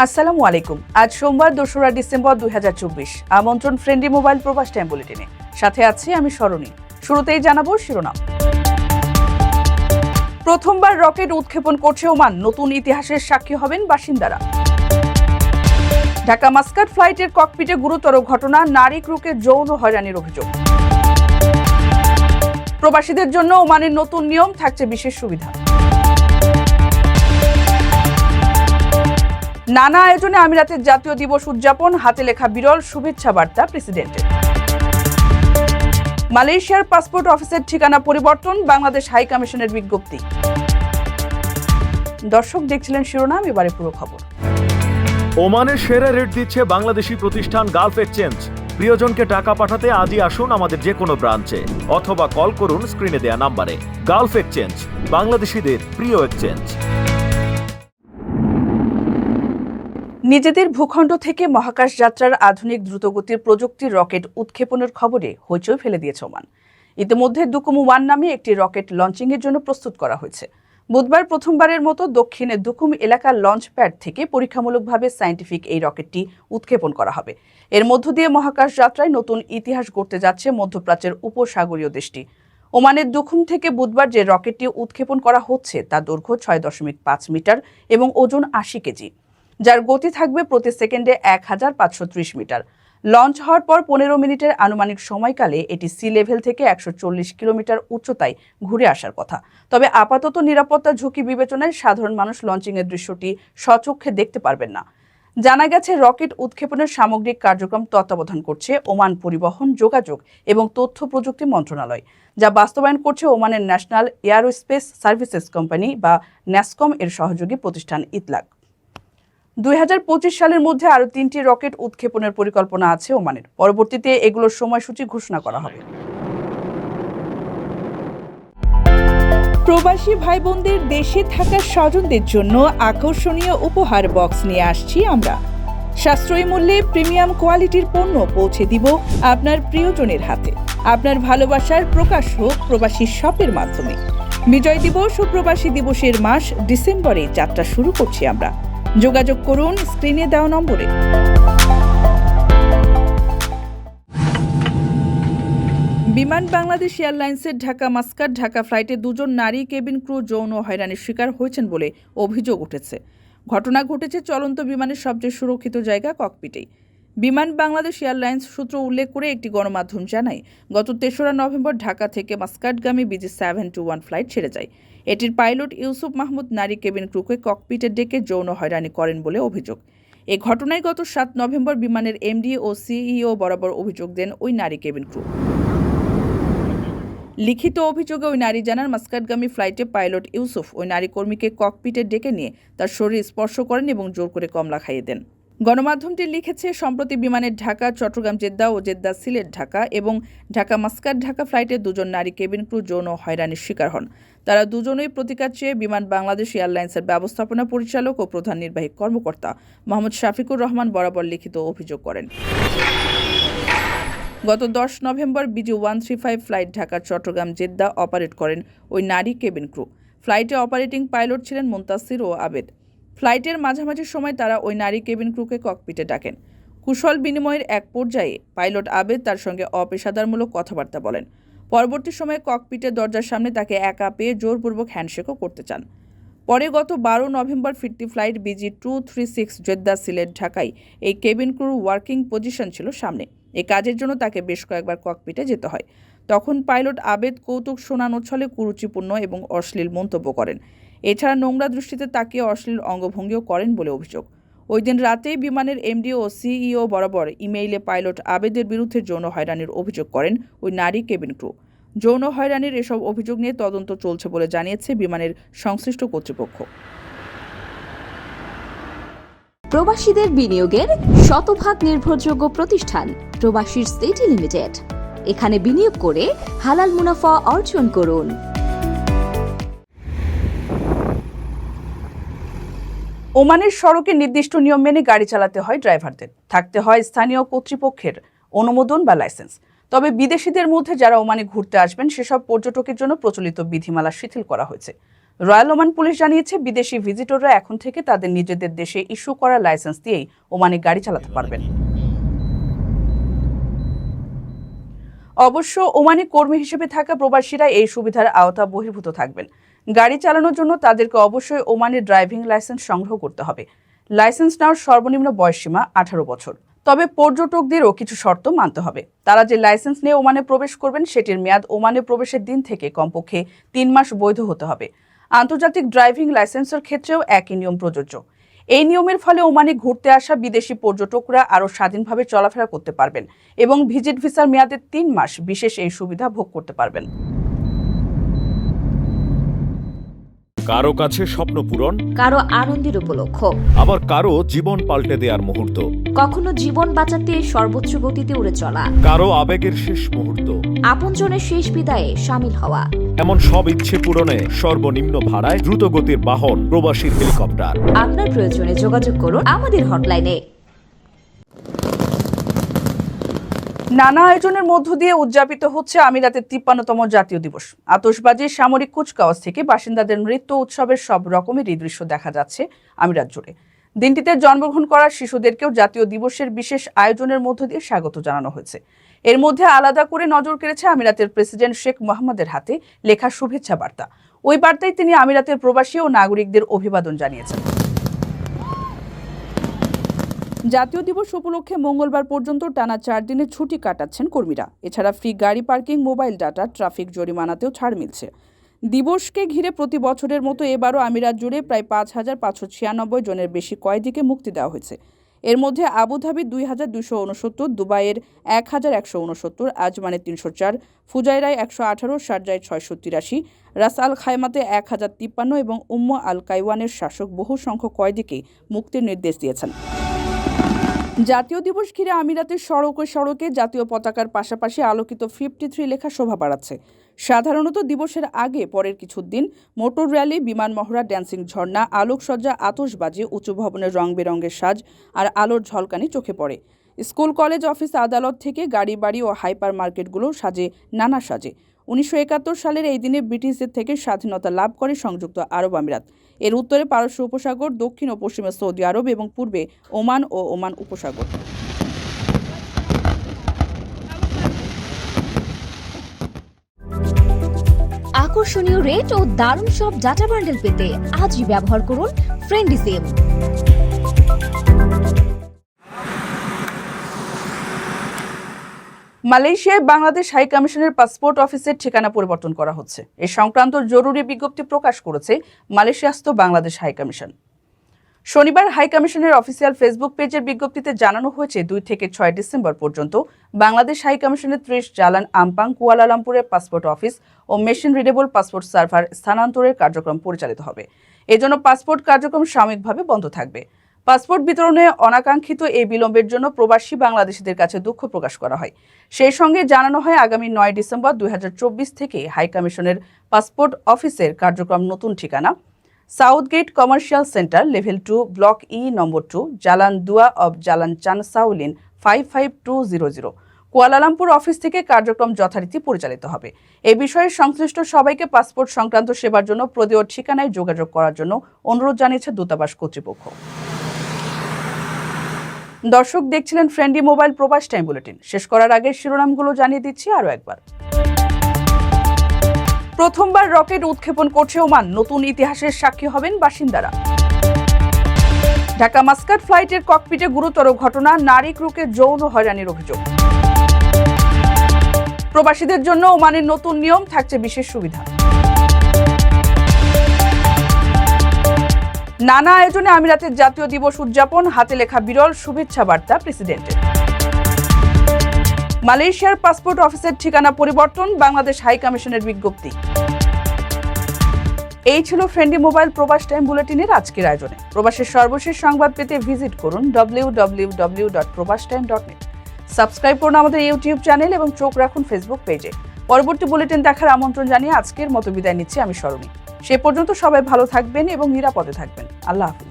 আসসালামু আলাইকুম। আজ সোমবার ২রা ডিসেম্বর ২০২৪। আমন্ত্রণ ফ্রেন্ডলি মোবাইল প্রবাস টাইম বুলেটিনে। সাথে আছি আমি স্মরণী। শুরুতেই জানাবো শিরোনাম। প্রথমবার রকেট উৎক্ষেপণ করছে ওমান, নতুন ইতিহাসের সাক্ষী হবেন বাসিন্দারা। ঢাকা মাস্কাট ফ্লাইটের ককপিটে গুরুতর ঘটনা, নারী ক্রুকে যৌন হয়রানির অভিযোগ। প্রবাসীদের জন্য ওমানের নতুন নিয়ম, থাকছে বিশেষ সুবিধা। নানা আয়োজনে আমিরাতের জাতীয় দিবস উদযাপন, হাতে লেখা বিরল শুভেচ্ছা বার্তা প্রেসিডেন্টের। মালয়েশিয়ার পাসপোর্ট অফিসের ঠিকানা পরিবর্তন, বাংলাদেশ হাই কমিশনের বিজ্ঞপ্তি। দর্শক দেখছিলেন শিরোনাম, এবারে পুরো খবর। ওমানের সেরা রেট দিচ্ছে বাংলাদেশি প্রতিষ্ঠান গালফ এক্সচেঞ্জ। প্রিয়জনকে টাকা পাঠাতে আজই আসুন আমাদের যে কোনো ব্রাঞ্চে অথবা কল করুন স্ক্রিনে দেয়া নাম্বারে। গালফ এক্সচেঞ্জ, বাংলাদেশিদের প্রিয় এক্সচেঞ্জ। নিজেদের ভূখণ্ড থেকে মহাকাশ যাত্রার আধুনিক দ্রুতগতির প্রযুক্তির রকেট উৎক্ষেপণের খবরে হইচই ফেলে দিয়েছে ওমান। ইতিমধ্যে দুকুম 1 নামে একটি রকেট লঞ্চিংয়ের জন্য প্রস্তুত করা হয়েছে। বুধবার প্রথমবারের মতো দক্ষিণে দুকুম এলাকার লঞ্চ প্যাড থেকে পরীক্ষামূলকভাবে সায়েন্টিফিক এই রকেটটি উৎক্ষেপণ করা হবে। এর মধ্য দিয়ে মহাকাশ যাত্রায় নতুন ইতিহাস গড়তে যাচ্ছে মধ্যপ্রাচ্যের উপসাগরীয় দেশটি। ওমানের দুকুম থেকে বুধবার যে রকেটটি উৎক্ষেপণ করা হচ্ছে তার দৈর্ঘ্য 6.5 মিটার এবং ওজন 80 কেজি, যার গতি থাকবে প্রতি সেকেন্ডে 1530 মিটার। লঞ্চ হওয়ার পর 15 মিনিটের আনুমানিক সময়কালে এটি সি লেভেল থেকে 140 কিলোমিটার উচ্চতায় ঘুরে আসার কথা। তবে আপাতত নিরাপত্তা ঝুঁকি বিবেচনায় সাধারণ মানুষ লঞ্চিংয়ের দৃশ্যটি স্বচক্ষে দেখতে পারবেন না। জানা গেছে, রকেট উৎক্ষেপণের সামগ্রিক কার্যক্রম তত্ত্বাবধান করছে ওমান পরিবহন, যোগাযোগ এবং তথ্য প্রযুক্তি মন্ত্রণালয়, যা বাস্তবায়ন করছে ওমানের ন্যাশনাল এয়ারোস্পেস সার্ভিসেস কোম্পানি বা ন্যাসকম এর সহযোগী প্রতিষ্ঠান ইতলাক। 2025 সালের মধ্যে আরও 3টি রকেট উৎক্ষেপণের পরিকল্পনা আছে ওমানের। পরবর্তীতে এগুলোর সময়সূচি ঘোষণা করা হবে। প্রবাসী ভাই বোনদের দেশে থাকা স্বজনদের জন্য আকর্ষণীয় উপহার বক্স নিয়ে আসছি আমরা। সাশ্রয়ী মূল্যে প্রিমিয়াম কোয়ালিটির পণ্য পৌঁছে দিব আপনার প্রিয়জনের হাতে। আপনার ভালোবাসার প্রকাশ হোক প্রবাসী শপের মাধ্যমে। বিজয় দিবস ও প্রবাসী দিবসের মাস ডিসেম্বরে যাত্রা শুরু করছি আমরা। যোগাযোগ করুন স্ক্রিনে দেওয়া নম্বরে। বিমান বাংলাদেশ এয়ারলাইন্সের ঢাকা মাস্কাট ঢাকা ফ্লাইটে 2জন নারী কেবিন ক্রু যৌন হয়রানির শিকার হয়েছেন বলে অভিযোগ উঠেছে। ঘটনা ঘটেছে চলন্ত বিমানের সবচেয়ে সুরক্ষিত জায়গা ককপিটেই। বিমান বাংলাদেশ এয়ারলাইন্স সূত্র উল্লেখ করে একটি গণমাধ্যম জানায়, গত 3রা নভেম্বর ঢাকা থেকে মাস্কাটগামী BG721 ফ্লাইট ছেড়ে যায়। এটির পাইলট ইউসুফ মাহমুদ নারী কেবিন ক্রুকে ককপিটে ডেকে যৌন হয়রানি করেন বলে অভিযোগ। এ ঘটনায় গত 7 নভেম্বর বিমানের এমডি ও সিইও বরাবর অভিযোগ দেন ওই নারী কেবিন ক্রু। লিখিত অভিযোগে ওই নারী জানান, মাস্কাটগামী ফ্লাইটে পাইলট ইউসুফ ওই নারী কর্মীকে ককপিটে ডেকে নিয়ে তার শরীর স্পর্শ করেন এবং জোর করে কমলা খাইয়ে দেন। গণমাধ্যমটি লিখেছে, সম্প্রতি বিমানের ঢাকা চট্টগ্রাম জেদ্দা ও জেদ্দা সিলেট ঢাকা এবং ঢাকা মাস্কাট ঢাকা ফ্লাইটে 2জন নারী কেবিন ক্রু যৌন হয়রানির শিকার হন। তারা দুজনেই প্রতিকার চেয়ে বিমান বাংলাদেশ এয়ারলাইন্সের ব্যবস্থাপনা পরিচালক ও প্রধান নির্বাহী কর্মকর্তা মোহাম্মদ শাফিকুর রহমান বরাবর লিখিত অভিযোগ করেন। গত 10 November BG135 flight Dhaka Chattogram Jeddah operate করেন ওই নারী কেবিন ক্রু। ফ্লাইটে অপারেটিং পাইলট ছিলেন মুনতাসির ও আবেদ। ফ্লাইটের মাঝামাঝি সময় তারা ওই নারী কেবিন ক্রুকে ককপিটে ডাকেন। কুশল বিনিময়ের এক পর্যায়ে পাইলট আবেদ তার সঙ্গে অপেশাদারমূলক কথাবার্তা বলেন। পরবর্তী সময়ে ককপিটের দরজার সামনে তাকে একা পেয়ে জোরপূর্বক হ্যান্ডশেকও করতে চান। পরে গত 12 নভেম্বর ফিরতি ফ্লাইট BG236 জেদ্দা সিলেট ঢাকায় এই কেবিন ক্রুর ওয়ার্কিং পজিশন ছিল সামনে। এই কাজের জন্য তাকে বেশ কয়েকবার ককপিটে যেতে হয়। তখন পাইলট আবেদ কৌতুক শোনানোর ছলে কুরুচিপূর্ণ এবং অশ্লীল মন্তব্য করেন। এছাড়া নোংরা দৃষ্টিতে তাকিয়ে অশ্লীল অঙ্গভঙ্গিও করেন বলে অভিযোগ। ওই দিন রাতেই বিমানের এমডি ও সিইও বরাবর ইমেইলে পাইলট আবেদের বিরুদ্ধে যৌন হয়রানির অভিযোগ করেন ওই নারী কেবিন ক্রু। যৌন হয়রানির এসব অভিযোগ নিয়ে তদন্ত চলছে বলে জানিয়েছে বিমানের সংশ্লিষ্ট কর্তৃপক্ষ। প্রবাসীদের বিনিয়োগের শতভাগ নির্ভরযোগ্য প্রতিষ্ঠান প্রবাসীর সিটি লিমিটেড। এখানে বিনিয়োগ করে হালাল মুনাফা অর্জন করুন। ওমানের সড়কে নির্দিষ্ট নিয়ম মেনে গাড়ি চালাতে হয় ড্রাইভারদের, থাকতে হয় স্থানীয় কর্তৃপক্ষের অনুমোদন বা লাইসেন্স। তবে বিদেশিদের মধ্যে যারা ওমানে ঘুরতে আসবেন সেসব পর্যটকের জন্য প্রচলিত বিধিমালা শিথিল করা হয়েছে। রয়্যাল ওমান পুলিশ জানিয়েছে, বিদেশি ভিজিটররা এখন থেকে তাদের নিজেদের দেশে ইস্যু করা লাইসেন্স দিয়েই ওমানে গাড়ি চালাতে পারবেন। অবশ্য ওমানে কর্মী হিসেবে থাকা প্রবাসীরা এই সুবিধার আওতা বহির্ভূত থাকবেন। গাড়ি চালানোর জন্য তাদেরকে অবশ্যই ওমানের ড্রাইভিং লাইসেন্স সংগ্রহ করতে হবে। লাইসেন্স নেওয়ার সর্বনিম্ন বয়সসীমা 18 বছর। তবে পর্যটকদেরও কিছু শর্ত মানতে হবে। তারা যে লাইসেন্স নিয়ে ওমানে প্রবেশ করবেন সেটির মেয়াদ ওমানে প্রবেশের দিন থেকে কমপক্ষে 3 মাস বৈধ হতে হবে। আন্তর্জাতিক ড্রাইভিং লাইসেন্সের ক্ষেত্রেও একই নিয়ম প্রযোজ্য। এই নিয়মের ফলে ওমানে ঘুরতে আসা বিদেশি পর্যটকরা আরও স্বাধীনভাবে চলাফেরা করতে পারবেন এবং ভিজিট ভিসার মেয়াদের 3 মাস বিশেষ এই সুবিধা ভোগ করতে পারবেন। কারো কাছে স্বপ্ন পূরণ, কারো আনন্দের উপলক্ষ, আবার কারো জীবন পাল্টে দেওয়ার মুহূর্ত, কখনো জীবন বাঁচাতে সর্বোচ্চ গতিতে উড়ে চলা, কারো আবেগের শেষ মুহূর্ত, আপনজনের শেষ বিদায়ে শামিল হওয়া। এমন সব ইচ্ছে পূরণে সর্বনিম্ন ভাড়ায় দ্রুতগতির বাহন প্রবাসীর হেলিকপ্টার। আপনার প্রয়োজনে যোগাযোগ করুন আমাদের হটলাইনে। নানা আয়োজনের মধ্য দিয়ে উদযাপিত হচ্ছে আমিরাতের 53তম জাতীয় দিবস। আতশবাজি, সামরিক কুচকাওয়াজ থেকে বাসিন্দাদের নৃত্য উৎসবের সব রকমেরই দৃশ্য দেখা যাচ্ছে আমিরাত জুড়ে। দিনটিতে জন্মগ্রহণ করা শিশুদেরকেও জাতীয় দিবসের বিশেষ আয়োজনের মধ্য দিয়ে স্বাগত জানানো হয়েছে। এর মধ্যে আলাদা করে নজর কেড়েছে আমিরাতের প্রেসিডেন্ট শেখ মোহাম্মদের হাতে লেখা শুভেচ্ছা বার্তা। ওই বার্তায় তিনি আমিরাতের প্রবাসী ও নাগরিকদের অভিবাদন জানিয়েছেন। জাতীয় দিবস উপলক্ষে মঙ্গলবার পর্যন্ত টানা 4 দিনের ছুটি কাটাচ্ছেন কর্মীরা। এছাড়া ফ্রি গাড়ি পার্কিং, মোবাইল ডাটা, ট্রাফিক জরিমানাতেও ছাড় মিলছে। দিবসকে ঘিরে প্রতি বছরের মতো এবারও আমিরাত জুড়ে প্রায় 5,596 জনের বেশি কয়েদিকে মুক্তি দেওয়া হয়েছে। এর মধ্যে আবুধাবি 2,269, দুবাইয়ের 1,169, আজমানে 304, ফুজাইরায় 118, শারজায় 683, রাস আল খাইমাতে 1,053 এবং উম্ম আল কাইওয়ানের শাসক বহু সংখ্যক কয়েদিকে মুক্তির নির্দেশ দিয়েছেন। জাতীয় দিবস ঘিরে আমিরাতের সড়কে সড়কে জাতীয় পতাকার পাশাপাশি আলোকিত 53 লেখা শোভা বাড়াচ্ছে। সাধারণত দিবসের আগে পরের কিছুদিন মোটর র্যালি, বিমান মহড়া, ড্যান্সিং ঝর্ণা, আলোকসজ্জা, আতশবাজি, উঁচু ভবনের রং বেরঙের সাজ আর আলোর ঝলকানি চোখে পড়ে। স্কুল, কলেজ, অফিস, আদালত থেকে গাড়ি বাড়ি ও হাইপার মার্কেটগুলো সাজে নানা সাজে। 1971 সালের এই দিনে ব্রিটিশদের থেকে স্বাধীনতা লাভ করে সংযুক্ত আরব আমিরাত। এর উত্তরে পারস্য উপসাগর, দক্ষিণ ও পশ্চিমে সৌদি আরব এবং পূর্বে ওমান ও ওমান উপসাগর। আকর্ষণীয় রেট ও দারুণ সব ডাটা বান্ডেল পেতে আজই ব্যবহার করুন ফ্রেন্ডলি সিম। মালয়েশিয়ায় বাংলাদেশ হাই কমিশনের পাসপোর্ট অফিসের ঠিকানা পরিবর্তন করা হচ্ছে। এ সংক্রান্ত জরুরি বিজ্ঞপ্তি প্রকাশ করেছে মালয়েশিয়াস্থ বাংলাদেশ হাই কমিশন। শনিবার হাই কমিশনের অফিসিয়াল ফেসবুক পেজের বিজ্ঞপ্তিতে জানানো হয়েছে, 2 থেকে 6 ডিসেম্বর পর্যন্ত বাংলাদেশ হাই কমিশনের 30 জালান আম্পাং, কুয়ালালামপুরের পাসপোর্ট অফিস ও মেশিন রিডেবল পাসপোর্ট সার্ভার স্থানান্তরের কার্যক্রম পরিচালিত হবে। এজন্য পাসপোর্ট কার্যক্রম সাময়িকভাবে বন্ধ থাকবে। পাসপোর্ট বিতরণে অনাকাঙ্ক্ষিত এই বিলম্বের জন্য প্রবাসী বাংলাদেশিদের কাছে দুঃখ প্রকাশ করা হয়। সেই সঙ্গে জানানো হয়, আগামী 9 ডিসেম্বর 2024 থেকে হাই কমিশনের পাসপোর্ট অফিসের কার্যক্রম নতুন ঠিকানা Southgate commercial centre, level 2, block E নম্বর 2, জালান দুয়া অব জালান চান সাউলিন 55200। কুয়ালালামপুর অফিস থেকে কার্যক্রম যথারীতি পরিচালিত হবে। এ বিষয়ে সংশ্লিষ্ট সবাইকে পাসপোর্ট সংক্রান্ত সেবার জন্য প্রদেয় ঠিকানায় যোগাযোগ করার জন্য অনুরোধ জানিয়েছে দূতাবাস কর্তৃপক্ষ। দর্শক, দেখছিলেন ফ্রেন্ডলি মোবাইল প্রবাস টাইম বুলেটিন। শেষ করার আগে শিরোনামগুলো জানিয়ে দিচ্ছি আরও একবার। প্রথমবার রকেট উৎক্ষেপণ করছে ওমান, নতুন ইতিহাসের সাক্ষী হবেন বাসিন্দারা। ঢাকা মাস্কাট ফ্লাইটের ককপিটে গুরুতর ঘটনা, নারী ক্রুকে যৌন হয়রানির অভিযোগ। প্রবাসীদের জন্য ওমানের নতুন নিয়ম, থাকছে বিশেষ সুবিধা। নানা আয়োজনে আমিরাতের জাতীয় দিবস উদযাপন, হাতে লেখা বিরল শুভেচ্ছা বার্তা প্রেসিডেন্টের। মালয়েশিয়ার পাসপোর্ট অফিসের ঠিকানা পরিবর্তন, বাংলাদেশ হাই কমিশনের বিজ্ঞপ্তি। এই ছিল ফ্রেন্ডলি মোবাইল প্রবাস টাইম বুলেটিনের আজকের আয়োজনে। প্রবাসের সর্বশেষ সংবাদ পেতে ভিজিট করুন www.probastime.net। সাবস্ক্রাইব করুন আমাদের ইউটিউব চ্যানেল এবং চোখ রাখুন ফেসবুক পেজে। পরবর্তী বুলেটিন দেখার আমন্ত্রণ জানিয়ে আজকের মতো বিদায় নিচ্ছি আমি সরণী। সে পর্যন্ত সবাই ভালো থাকবেন এবং নিরাপদে থাকবেন। আল্লাহ হাফেজ।